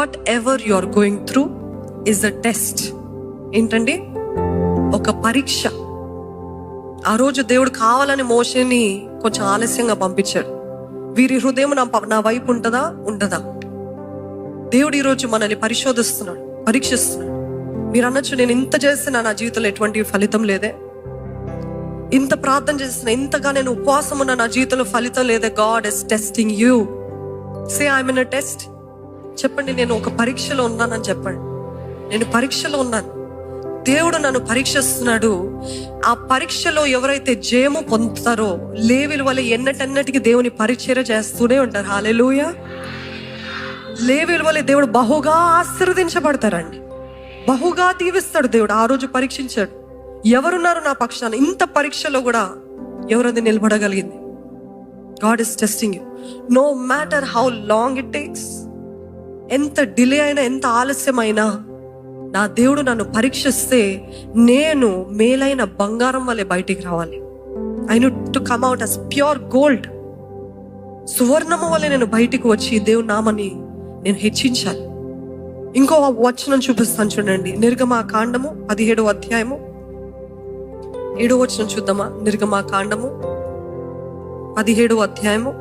What ever you are going through is a test. ఏంటండి? ఒక పరీక్ష. ఆ రోజు దేవుడు కావాలని మోషేని కొంచెం ఆలస్యంగా పంపించాడు. వీరి హృదయం నా వైపు ఉండదా? దేవుడు ఈరోజు మనల్ని పరీక్షిస్తున్నాడు. మీరు అనొచ్చు, నేను ఇంత చేస్తున్నా, నా జీవితంలో ఎటువంటి ఫలితం లేదే, ఇంత ప్రార్థన చేస్తున్నా, ఇంతగా నేను ఉపవాసం ఉన్నా, నా జీవితంలో ఫలితం లేదే. God is testing you. Say I'm in a test. చెప్పండి, నేను ఒక పరీక్షలో ఉన్నానని చెప్పండి. నేను పరీక్షలో ఉన్నాను, దేవుడు నన్ను పరీక్షిస్తున్నాడు. ఆ పరీక్షలో ఎవరైతే జయము పొందుతారో లేవీల వల్ల ఎన్నటన్నటికి దేవుని పరిచర్య చేస్తూనే ఉంటారు. హల్లెలూయా. లేవీల వల్ల దేవుడు బహుగా ఆశీర్వదించబడతారండి, బహుగా దీవిస్తాడు దేవుడు. ఆ రోజు పరీక్షించాడు, ఎవరున్నారు నా పక్షాన. ఇంత పరీక్షలో కూడా ఎవరది నిలబడగలిగింది? God is testing you. No matter how long it takes, ఎంత డిలే అయినా, ఎంత ఆలస్యమైనా, నా దేవుడు నన్ను పరీక్షిస్తే నేను మేలైన బంగారం వల్లే బయటికి రావాలి. I need to come out as pure gold. సువర్ణము వల్లే నేను బయటికి వచ్చి దేవుని నామని నేను హెచ్చించాలి. ఇంకో వచనం చూపిస్తాను చూడండి. నిర్గమాకాండము 17వ అధ్యాయము 7వ వచనం చూద్దామా? నిర్గమాకాండము 17వ అధ్యాయము